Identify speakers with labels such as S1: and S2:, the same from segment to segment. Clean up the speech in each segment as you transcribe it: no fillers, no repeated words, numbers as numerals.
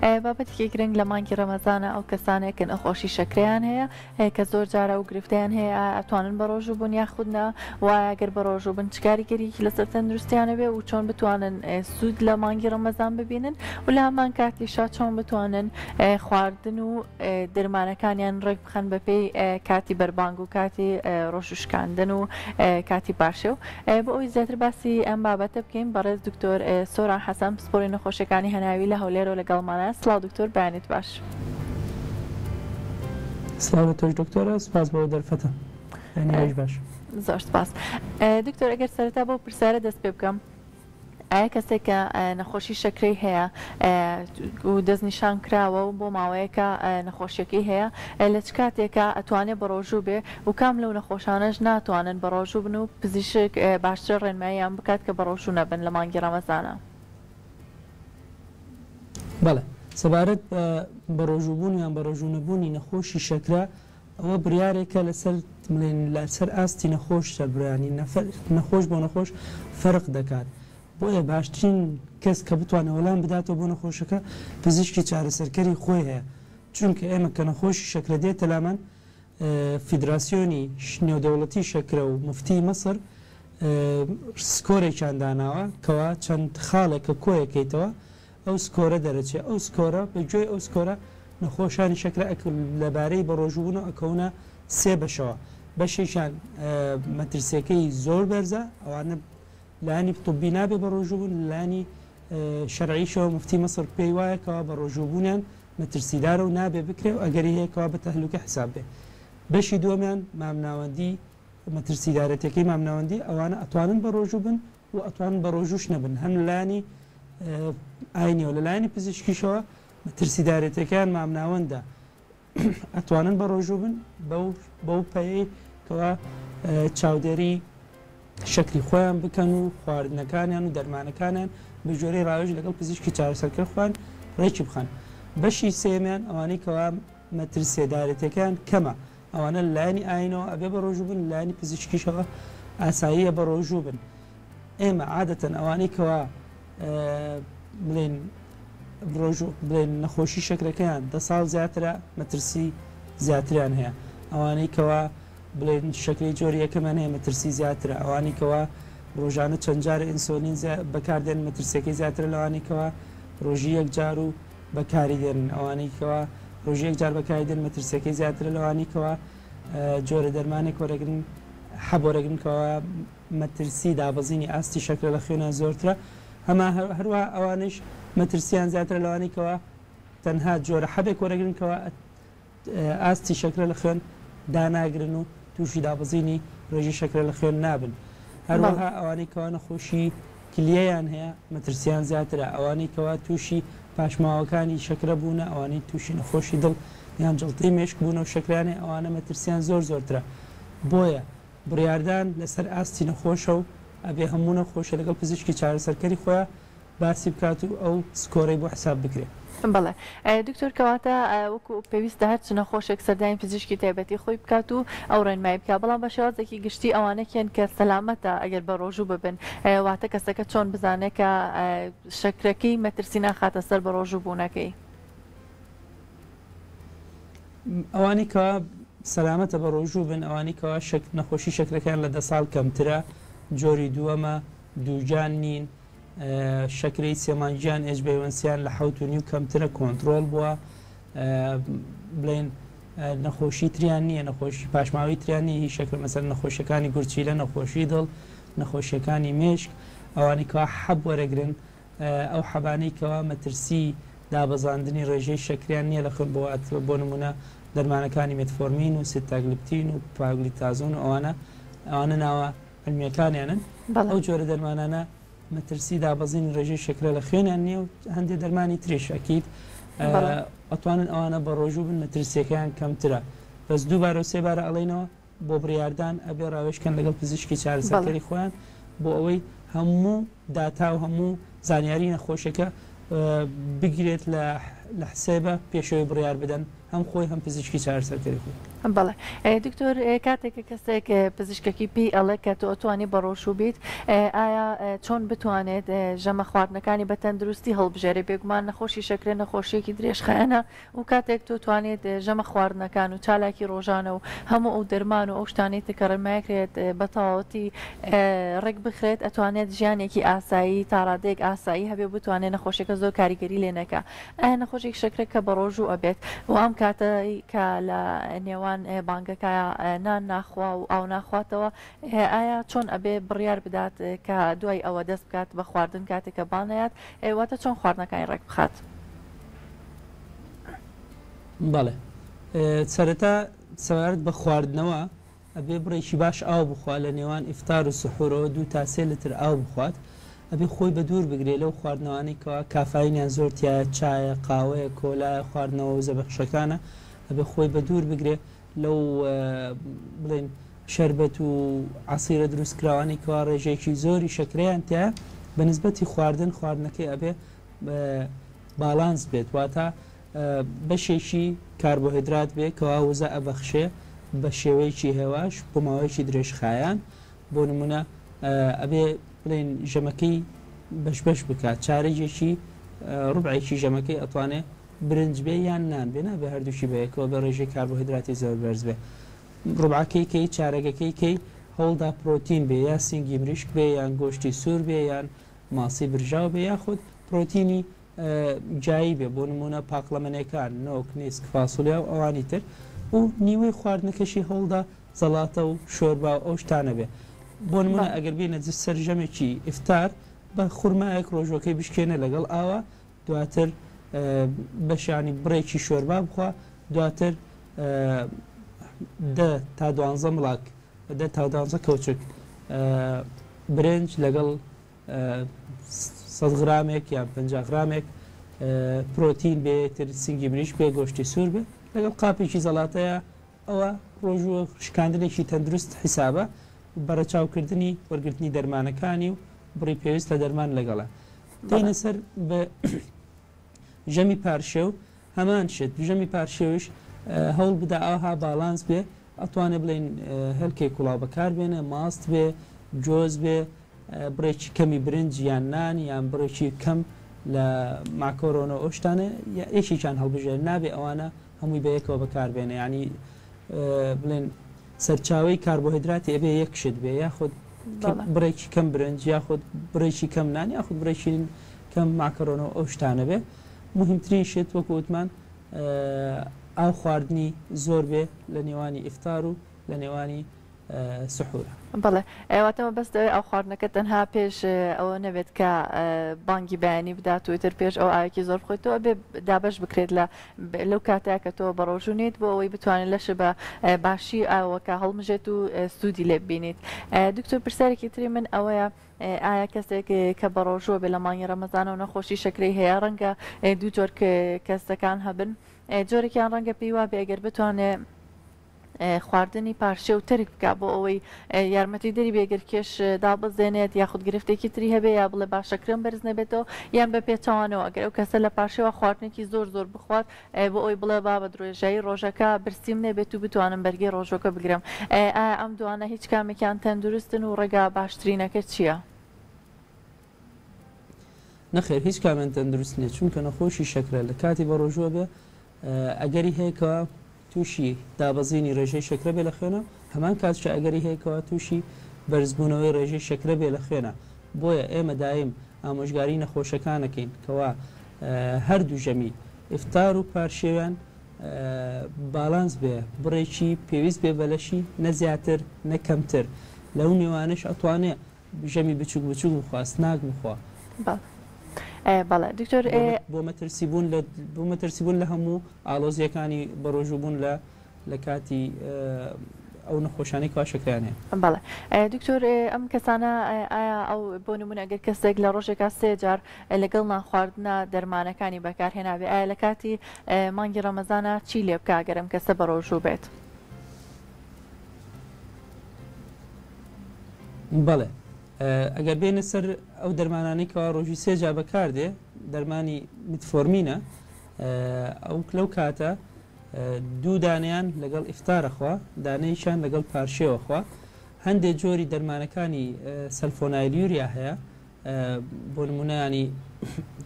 S1: بابەتێکی گرنگ لە مانگی ڕەمەزانە ئەو کەسانێک کە نەخۆشی شەکرەیان هەیە کە زۆر جارە و گرفتیان هەیە ئەتوانن بە ڕۆژوو بوون یاخودنا وایە گەر بە ڕۆژوو بن چ کاریگەریەکی لەسەر تەندروستیانە بێ و چۆن بتوانن سوود لە مانگی ڕەمەزان ببینن و لە هەمان کاتیشا چۆن بتوانن خواردن و دەرمانەکانیان ڕێک بخەن بەپێی کاتی بەربانگ و کاتی ڕۆژوشکاندن و کاتی پاشێ و بۆ ئەوی زیاتر باسی ئەم بابەتە بکەین بەڕێز دکتۆر سۆران حەسەن پسپۆڕی نەخۆشیەکانی هەناوی لە هەولێرەوە لەگەڵمانە. سڵاو دکتۆر، بەیانیت باش.
S2: سڵاو تۆش دکتۆرە، سپاس بۆ دەرفەتە. بەیانیش باش.
S1: زۆر سپاس. دکتۆر ئەگەر سەرەتا بۆ پرسیارە دەست پێ بکەم، ئایا کەسێک کە نەخۆشی شەکرەی هەیە و دەستنیشان کراوە و بۆ ماوەیەکە نەخۆشیەکەی هەیە لە چ کاتێکە ئەتوانێت بە ڕۆژوو بێ و کام لەو نەخۆشانەش ناتوانن بە ڕۆژوو بن و پزیشک باشتر ڕێنماییان بکات کە بە ڕۆژوو نەبن لە مانگی ڕەمەزانە؟
S2: بەڵێ، سەبارەت بە ڕۆژووبوون یان بە ڕۆژوو نەبوونی نەخۆشی شەکرە ئەوە بڕیارێکە لەسەر ئاستی نەخۆش سەربرانی نەخۆش بۆ نەخۆش فەرق دەکات. بۆیە باشترین کەس کە بتوانێت وەڵام بداتەوە بۆ نەخۆشەکە پزیشکی چارەسەرکەری خۆی هەیە، چونکە ئێمە کە نەخۆشی شەکرە دێتە لامان فیدراسیۆنی نێودەوڵەتی شەکرە و مفتی مەسر سکۆرێکیان داناوە کەوا چەند خاڵێکە کۆیەکەیتەوە ئەو سکۆرە دەرەچێت. ئەو سکۆرە بەگوێی ئەو سکۆرە نەخۆشانی شەکرە لەبارەی بە ڕۆژوبوون ئەکەونە سێ بەشەوە. بەشێکیان مەترسیەکەی زۆر بەرزە، ئەوانە لانی طبی نابێ بە ڕۆژوبوون، لانی شەرعیشەوە مفتی مەسر پێی وایەکەوە بە ڕۆژوبوونیان مەترسیدارە و نابێ بکرێ و ئەگەری هەیەکەوە بە تەهلوکە حساب بێ. بەشی دووەمیان مامناوەندی مەترسیدارەتەکەی مامناوەندی، ئەوانە ئەتوانن بە ڕۆژوو بن و ئەتوانن بە ڕۆژوش نەبن، هەم لانی ئاینیەوە لە لایانی پزیشکیشەوە مەترسیدارەتەکەیان مامناوەندە ئەتوانن بە ڕۆژوو بن بەو پەیەی کەوا چاودێری شەکری خۆیان بکەن و خواردنەکانیان و دەرمانەکانیان بە جۆرەی ڕاوێژ لەگەڵ پزیشکی چارەسەرکەر خوان ڕێکی بخەن. بەشی سێمیان ئەوانەی کەوا مەترسیدارەتەکەیان کەمە، ئەوانە لایانی ئاینەوە ئەبێ بە ڕۆژوو بن، لایانی پزیشکیشەوە ئاساییە بە ڕۆژوو بن. ئێمە عادەتەن ئەوانەی کەوا بڵێن نەخۆشی شەکرەکەیان 10 ساڵ زیاترە مەترسی زیاتریان هەیە، ئەوانەی کەوا بڵێن شەکری جۆری یەکەمان هەیە مەترسی زیاترە، ئەوانی کەوا ڕۆژانە چەند جارە ئینسۆلین بەکاردێن مەترسیەکەی زیاترە لەوانی کەوا ڕۆژی یەک جار و بەکاری دێن، ئەوانەی کەوا ڕۆژی یەک جار بەکاری دێن مەترسیەکەی زیاترە لەوانی کەوا جۆرە دەرمانێک وەرەگرن حەبۆرەگرن کەوا مەترسی دابەزینی ئاستی شەکرە لە خوێنە زۆرترە. هەما هەروە ئەوانش مەترسیان زیاترە لەوانی کەوا تەنها جۆرە حەبێک وەرەگرن کەوا ئاستی شەکرە لە خوێن داناگرن و تووشی دابەزینی ڕێژی شەکرە لە خوێن نابن. هەروەها ئەوانەی کەوا نەخۆشی کلیەیان هەیە مەترسیان زیاترە، ئەوانەی کەوا تووشی پاشماوەکانی شەکرە بوونە، ئەوانەی تووشی نەخۆشی دڵ یان جڵتەی مێشک بوونە و شەکرانێ، ئەوانە مەترسیان زۆرترە. بۆیە بڕیاردان لەسەر ئاستی نەخۆشە و ئەبێ هەموو نەخۆشە لەگەڵ پزیشکی چارەسەرکەری خۆیان باسی بکات و ئەو سکۆرەی بۆ حساب بکرێت.
S1: بەڵێ دکتۆر، کەواتە وەکو پێویستە هەر چ نەخۆشێک سەردانی پزیشکی تایبەتی خۆی بکات و ئەو ڕێنمایی بکات، بەڵام بە شێوازێکی گشتی ئەوانەکیان کە سەلامەتە ئەگەر بە ڕۆژوو ببن، واتە کەسەکە چۆن بزانێت کە شەکرەکەی مەترسی ناخاتە سەر بە ڕۆژوو بوونەکەی؟
S2: ئەوانی کەوا سەلامەتە بە ڕۆژوو بن، ئەوانی کەوا نەخۆشی شەکرەکان لە 10 ساڵ کەمترە، جۆری دووەمە، دووجان نین، شەکرەی سێمانجیان ئێجبەیوەنسیان لە 7.5 کەمترە کۆنتترۆل بووە، بڵێن نەخۆشی تریان نییە، نەخۆشی پاشماوی تریان نیە، هیچ شەکر مەسەر نەخۆشیەکانی گورچیلە، نەخۆشی دڵ، نەخۆشیەکانی مێشک، ئەوانی کەوا حەب وەرەگرن، ئەو حەبانەی کەوا مەترسی دابەزاندنی ڕێژەی شەکریان نییە لە خوێن بۆ نمونە دەرمانەکانی مێتفۆرمین و سیتاگلیپتین و پاگلیتازۆن و ئەوانە ناوە علمیەکانیانن. ئەو جۆرە دەرمانانە مەترسی دابەزین ڕێژەی شەکرە لە خوێنیان نییە و هەندێک دەرمانی تریش ئەکید ئەتوانن ئەوانە بە ڕۆژوو بن مەترسیەکەیان کەمترە. بەس دووبارە و سێبارە ئەڵێنەوە بۆ بڕیاردان ئەبێ ڕاوێژکەن لەگەڵ پزیشکی چارەسەرکەری خۆیان بۆ ئەوەی هەموو داتا و هەموو زانیاری نەخۆشەکە بگرێت لە حسێبە پێشەوەی بڕیار بدەن هەم خۆی هەم پزیشکی چارەسەرکەری خۆی.
S1: بەڵێ دکتۆر کاتێکە کەسێک پزیشکەکی پێی ئەڵێ کە تۆ ئەتوانی بەڕۆژوو بیت ئایا چۆن بتوانێت ژەمە خواردنەکانی بە تەندروستی هەڵبژێرێ بێگومان نەخۆشی شەکرێ نەخۆشیەکی درێژخایەنە و کاتێک تۆ توانێت ژەمە خواردنەکان و چالاکی ڕۆژانە و هەموو ئەو دەرمان و ئەو شتانی کە ڕێمایکرێت بە تەواوەتی ڕێک بخرێت ئەتوانێت ژیانێکی ئاسایی تاڕادێک ئاسایی هەبێ بتوانێت نەخۆشیەکە زۆر کاریگەری لێ نەکە ئایا نەخۆشیێک شەکرێک کە بەڕۆژوو ئەبێت و ئەم کاتە کە لە نێوان بانگەکە نان ناخوا و ئاو ناخواتەوە ئایا چۆن ئەبێ بڕیار بدات کە دوای ئەوە دەست بکات بە خواردن کاتێکە بانەیات واتە چۆن خواردنەکانی ڕێک بخات؟
S2: بەڵێ سەرەتا سەوارت بە خواردنەوە ئەبێ بڕێکی باش ئاو بخوا لە نێوان ئیفتار و سحورەوە 2 تا 3 لتر ئاو بخوات ئەبێ خۆی بە دوور بگرێت لەو خواردنەوەی کەوا کافاینیان زۆرتیایە چایە قاوەیە کۆلایە خواردنەوە و زەبەخشەکانە ئەبێ خۆی بە دوور بگرێت لەو بڵێن شەربەت و عسیرە دروستکراوانی کەوا ڕێژێکی زۆری شەکرەیان تایە بە نسبەتی خواردنەکەی ئەبێ باڵانس بێت واتە بەشێکی کاربۆهیدرات بێ کەوا وزە ئەبەخشێ بە شێوەیەکی هێواش بۆ ماوەیەکی درێژخایەن بۆ نمونە ئەبێ بڵێن ژەمەکەی بەش بکات چارەجێکی ڕوبعێکی ژەمەکەی ئەتوانێت برنج بێ یان نان بێ نابێ هەردووشی بەیەکەوە بە ڕێژەی کاربۆهیدراتی زۆر بەرز بێ ڕوبعەکەی کەی چارەگەکەی کەی هەوڵدا پرۆتین بێ یا سینگی مریشک بێ یان گۆشتی سوور بێ یان ماسی برژاو بێ یاخود پرۆتینی جایی بێ بۆ نمونە پاقلەمەنەکان نۆک نیسک فاسوولیا و ئەوانی تر و نیوەی خواردنەکەشی هەوڵدا زەڵاتە و شۆربا و ئەو شتانە بێ بۆ نمونە ئەگەر بینە سەرجەمێکی ئیفتار بە خورمایەک ڕۆژۆکەی بشکێنە لەگەڵ ئاوە دواتر بەشانی بڕێکی شۆربا بخوا دواتر 10 تا 12 مڵاک 10 تا 12 کەوچک برنج لەگەڵ 100 غرامێک یان 50 غرامێک پرۆتین بێتر سینگی مریش بێ گۆشتی سوور بێ لەگەڵ قاپێکی زەڵاتەیە ئەوە ڕۆژوە شکاندنێکی تەندروست حیسابە بەرەچاوکردنی وەرگرتنی دەرمانەکانی و بڕی پێویست لە دەرمان لەگەڵە دێنە سەر بە ژەمی پارشێ و هەمان شت ژەمی پارشێوش هەوڵ بدا ئاها باڵانس بێ ئەتوانێ بڵێن هەلکێک کوڵاو بەکار بێنە ماست بێ جۆز بێ بڕێکی کەمی برنج یان نان یان بڕێکی کەم لە ماکۆرۆنە ئۆشتانە یەکێکیان هەڵبژێر نابێ ئەوانە هەمووی بەیەکەوە بەکار بێنە ینی بڵێن سەرچاوی کاربۆهیدراتی ئەبێ یەکشت بێ یاخود بڕێکی کەم برنج یاخود بڕێکی کەم نان یاخود بڕێکی کەم ماکەرۆنەوە ئەو شتانە بێ مهمترین شت وەکو وتمان ئاو خواردنی زۆر بێ لە نێوانی ئیفتار و لە نێوانی سحورە.
S1: بەڵێ ئێواتەوە بەستەوەی ئەو خواردنەکە تەنها پێش ئەوە نەبێت کە بانگی بەیانی بدات و تر پێش ئەو ئاوێکی زۆر بخۆیتەوە بێ دابش بکرێت لەو کاتەیە کە تۆ بەڕۆژوونیت بۆ ئەوەی بتوانێت لەش بە باشی ئاوەکە هەڵمژێت و سوودی لێ ببینیت. دکتۆر پرسیارێکی تری من ئەوەیە ئایا کەسێک کە بەڕۆژوە بێ لە مانگی ڕەمەزانە و نەخۆشی شەکرەی هەیە ڕەنگە دوو جۆر کەسەکان هەبن جۆرێکیان ڕەنگە پێی وا بێ ئەگەر بتوانێت خواردنی پارشێ و ترک بکە بۆ ئەوەی یارمەتی دەری بێگەر کێش دابزێنێت یاخود گرفتێکی تری هەبێ یا بڵێ باشەکرم بەرز نەبێتەوە یان بە پێچوانەوە ئەگەر ئەو کەسە لە پاشەوە خواردنێکی زۆر زۆر بخوات بۆ ئەوی بڵێ با بە درێژایی ڕۆژەکە برسیم نەبێت و بتوانم بەرگی ڕۆژۆکە بگرم ئایا ئەم دوانە هیچ کامێکیان تەندروستن و ڕێگا باشترینەکە چییە؟
S2: نەخێر هیچ کامیان تەندروست نیە چونکە نەخۆشی شەکرە لە کاتی بە ڕۆژوە بێ ئەگەری هەیەکەوە تووشی دابەزینی ڕێژەی شەکرە بێ لە خوێنە هەمان کاتچە ئەگەری هەیەکەوە تووشی بەرزبوونەوەی ڕێژەی شەکرە بێ لە خوێنە بۆیە ئێمە دایم ئامۆژگاری نەخۆشەکانەکەین کەوا هەردوو ژەمی ئیفتار و پارشێویان باڵانس بێ بڕێکی پێویست بێ بەلەشی نەزیاتر نەکەمتر لەو نێوانش ئەتوانێت ژەمی بچوک بچوک بخوا سناک بخوا.
S1: بەڵێ دکتۆر
S2: بۆ مەترسیبوون لە هەموو ئالۆزیەکانی بەڕۆژوبوون لە کاتی ئەو نەخۆشانی کاشەکانێ.
S1: بەڵێ دکتۆر ئەم کەسانە ئایا ئەو بۆ نمونە ئەگەر کەسێک لە ڕۆژێکا 3 جار لەگەڵ نانخواردنە دەرمانەکانی بەکارهێنابێ ئایا لە کاتی مانگی ڕەمەزانە چی لێ بکە گەرم کەسە بەڕۆژوو بێت؟
S2: بەڵێ ئەگەر بێنە سەر ئەو دەرمانانی کەوا ڕۆژی 3 جا بەکاردێ دەرمانی میتفۆرمینە ئەو لەو کاتە دوو دانیان لەگەڵ ئیفتارەخوا دانەیشان لەگەڵ پارشێوەخوا هەندێک جۆری دەرمانەکانی سەلفۆنایلیوریا هەیە بۆ نمونەیانی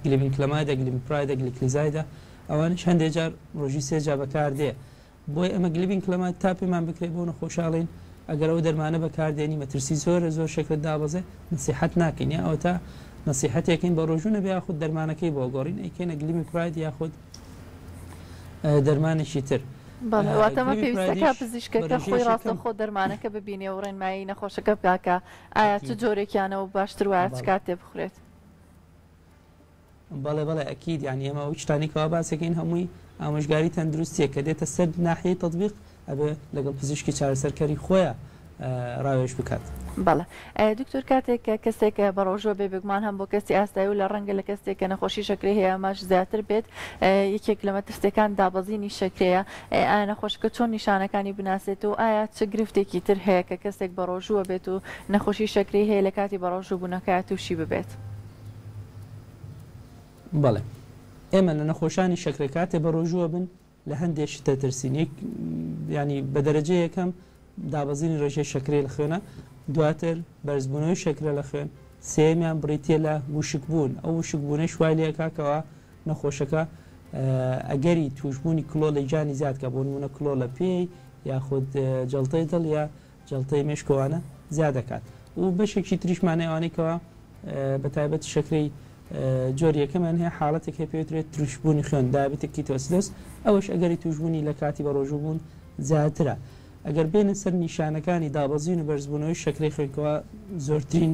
S2: گلیبینکلەمایدا گلیمپرایدا گلیکلیزایدا ئەوانش هەندێک جار ڕۆژی سێجا بەکاردێ بۆی ئەمە گلیبینکلەمات تا پێمان بکرێت بۆ نەخۆشاڵین ئەگەر ئەو دەرمانە بەکاردێنی مەترسی زۆر شەکرت دابەزێ نسیحەت ناکەین یا ئەو تا نسیحەتێکین بە ڕۆژوونە بە یاخود دەرمانەکەی بۆ گۆڕین ئەیکەینە گلیمیپراید یاخود دەرمانێکی تر
S1: واتەمە پێویستەکە پزیشکەکە خۆی ڕاستە خۆ دەرمانەکە ببینێ و ڕێنمایی نەخۆشەکە بکاکە ئایا چ جۆرێکیانەوە باشتر وایە چ کاتێ بخورێت
S2: بەڵێ ئەکید یانی ئێمە ئەو شتانێکەوە باسەکەین هەمووی ئامۆژگاری تەندروستیە کە دێتە سەر ناحیەی تەطبیق ئەبێ لەگەڵ پزیشکی چارەسەرکەری خۆیان ڕاوێژ بکات.
S1: بەڵێ دکتۆر کاتێک کە کەسێکە بە ڕۆژۆ بێ بگومان هەم بۆ کەسی ئاستایی و لە ڕەنگە لە کەسێک کە نەخۆشی شەکرێ هەیە ماش زیاتر بێت یەکێک لە مەترسیەکان دابەزینی شەکرەیە ئایا نەخۆشکە چۆن نیشانەکانی بناسێت و ئایا چ گرفتێکی تر هەیە کە کەسێک بە ڕۆژووە بێت و نەخۆشی شەکری هەیە لە کاتی بە ڕۆژوو بوونەکە تووشی ببێت.
S2: بەڵێ ئێمە لە نەخۆشانی شەکرە کاتێ بە ڕۆژووە بن لە هەندێک تەترسینێک ینی بە دەرەجە یەکەم دابەزینی ڕێژەی شەکرێ لە خوێنە دواتر بەرزبوونەوەی شەکرە لە خوێن سێمیان بڕیتە لە وشک بوون ئەو وشک بوونە شوای لێ کاکەوە نەخۆشەکە ئەگەری توشبوونی کلۆ لە جانی زیادکە بۆ نمونە کلۆ لە پێی یاخود جەڵتەی دڵ یا جەڵتەی مێشکۆوانە زیاد دەکات و بەشێکی تریشمانەوانێکەوە بە تایبەت شەکرەی جۆری یەکەمان هەیە حاڵەتێک هەیە پێوترێت توشبوونی خوێن دابێتێکی تۆسیدۆس ئەوەش ئەگەری توشبوونی لە کاتی بە ڕۆژوو بوون زیاترە ئەگەر بێنە سەر نیشانەکانی دابەزین و بەرزبوونەوەی شەکرەی خوێنکەوە زۆرترین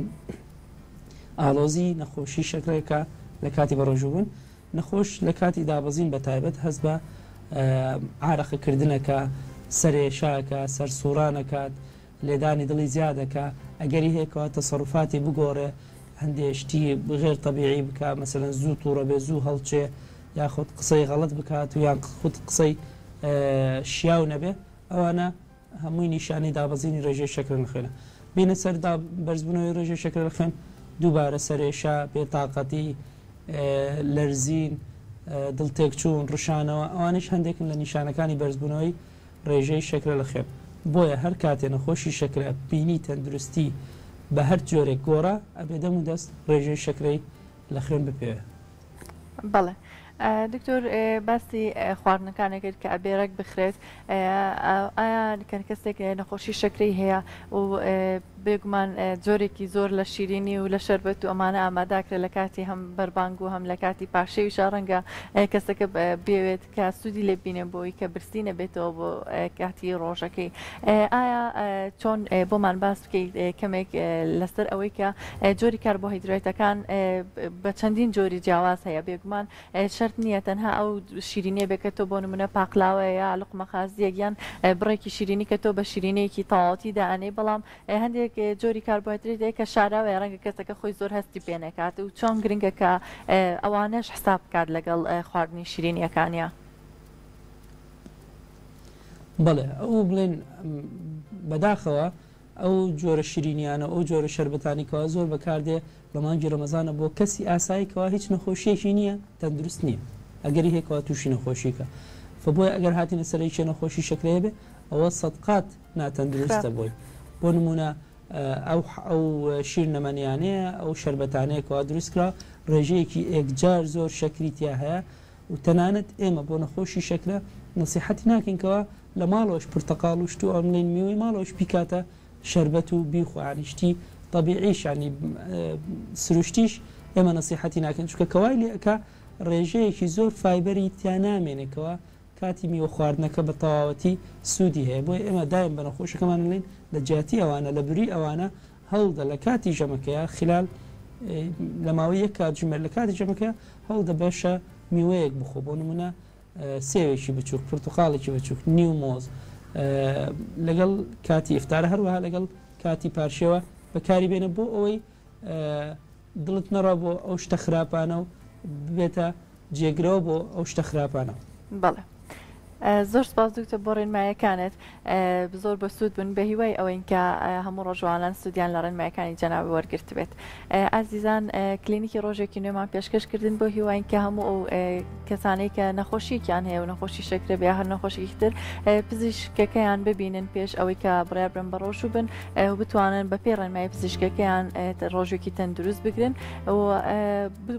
S2: ئالۆزی نەخۆشی شەکرێکە لە کاتی بە ڕۆژوو بوون نەخۆش لە کاتی دابەزین بە تایبەت هەست بە عارەقەکردنەکە سەرێشاکە سەر سوورانەکات لێدانی دڵی زیادەکە ئەگەری هەیەکەوە تەسەڕوفاتی بگۆڕێ هەندێشتی غێر تەبیعی بکە مەسەرەن زوو تووڕە بێ زوو هەڵچێ یاخود قسەی غەڵەت بکات و یان خود قسەی شیاو نەبێ ئەوانە هەمووی نیشانی دابەزینی ڕێژەی شەکرە لە خوێنە بینە سەر بەرزبوونەوەی ڕێژەی شەکرە لە خوێن دووبارە سەرێشا بێتاقەتی لەرزین دڵتێکچوون ڕشانەوە ئەوانش هەندێکن لە نیشانەکانی بەرزبوونەوەی ڕێژەی شەکرە لە خوێن بۆیە هەر کاتێ نەخۆشی شەکرە بینی تەندروستی بە هەر جۆرێک گۆڕە ئەبێ دەم و دەست ڕێژەی شەکرەی لە خوێن بپێوێ.
S1: بەڵێ دکتۆر باسی خواردنەکانێکت کە ئەبێرەك بخرێت ئایا کەسێک نەخۆشی شەکرەی هەیە و بێگومان جۆرێکی زۆر لە شیرینی و لە شەربەت و ئەمانە ئاماداکرێت لە کاتی هەم بەربانگ و هەم لە کاتی پاشەویشە ڕەنگە کەسەکە بێوێت کە سوودی لێ بینێ بۆی کە برسی نەبێتەوە بۆ کاتی ڕۆژەکەی ئایا چۆن بۆمان باس بکەیت کەمێک لەسەر ئەوەی کە جۆری کاربۆهیدرێتەکان بە چەندین جۆری جیاواز هەیە بێگومان شەرت نییە تەنها ئەو شیرینیە بێکێتەوە بۆ نمونە پاقلاوە یا لقمە خازیەک یان بڕێکی شیرینی کە تۆ بە شیرینەیەکی تەواوەتی دائانەی بەڵام هەندێک جۆری کاربۆهیدرێت کە شاراوە ڕەنگە کەسەکە خۆی زۆر هەستی پێ نەکات و چۆن گرنگە کە ئەوانەش حساب بکات لەگەڵ خواردنی شیرینیەکانیە.
S2: بەڵێ ئەو بڵێن بەداخەوە ئەو جۆرە شیرینیانە ئەو جۆرە شەربەتانیکەوە زۆر بەکاردێ لە مانگی ڕەمەزانە بۆ کەسی ئاساییکەوە هیچ نەخۆشیەکی نییە تەندروست نییە ئەگەری هێکەوە تووشی نەخۆشیکە فبۆی ئەگەر هاتیە سەرەی نەخۆشی شەکرێ بێ ئەوە سەدقات ناتەندروستە بۆی بۆ نمونە ئەو شیر نەمەنیانەیە ئەو شەربەتانەیەکەوە دروستکرا ڕێژەیەکی ئێکجار زۆر شەکریتیا هەیە و تەنانەت ئێمە بۆ نەخۆشی شەکرە نسیحەتی ناکەینکەوە لە ماڵەوەش پرتەقاڵ و شتو ئەملین میوەی ماڵەوەش بیکاتە شەربەت و بیخوانیشتی طبیعیشانی سروشتیش ئێمە نسیحەتی ناکەین چکە کەوای لێەکە ڕێژەیەکی زۆر فایبەری تیا نامێنێکەوە کاتی میوە خواردنەکە بە تەواوەتی سوودی هەیە بۆی ئێمە دایم بە نەخۆشەکەمان لین لە جیاتی ئەوانە لە بری ئەوانە هەڵدە لە کاتی ژەمەکەیە خلال لە ماوەی یەک کات ژمێر لە کاتی ژەمەکە هەڵدە بەشە میوەیەک بخۆ بۆ نمونە سێوێکی بچووک پرتوقاڵێکی بچووک نیو مۆز لەگەڵ کاتی ئیفتارە هەروەها لەگەڵ کاتی پارشێوە بەکاری بێنە بۆ ئەوەی دڵت نەڕە بۆ ئەو شتە خراپانە و ببێتە جێگرەوە بۆ ئەو شتە خراپانە.
S1: بەڵێ زۆر سپاس دکتۆر بۆ ڕێنماییەکانت زۆر بە سوود بوون بە هیوای ئەوەی کە هەموو ڕۆژوانان سوودیان لە ڕێنماییەکانی جەنابی وەرگرت بێت. ئازیزان کلینیکی ڕۆژێکی نوێمان پێشکەشکردن بۆ هیواین کە هەموو ئەو کەسانەی کە نەخۆشییان هەیە و نەخۆشی شەکرە بیا هەر نەخۆشیی تر پزیشکەکەیان ببینن پێش ئەوەی کە بڕیار بن بە ڕۆژ بن و بتوانن بە پێی ڕێنمایی پزیشکەکەیان ڕۆژێکی تەندروست بگرن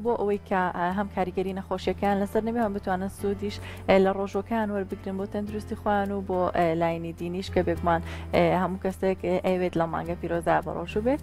S1: بۆ ئەوەی کە هەم کاریگەری نەخۆشیەکان لەسەر نەبێ هەم بتوانن سوودیش لە ڕۆژەکان وەربگرن بۆ تەندروستی خۆیان و بۆ لاینی دینیش کە بێگومان هەموو کەسێک ئەوێت لە مانگە پیرۆزا بە ڕۆژوو بێت.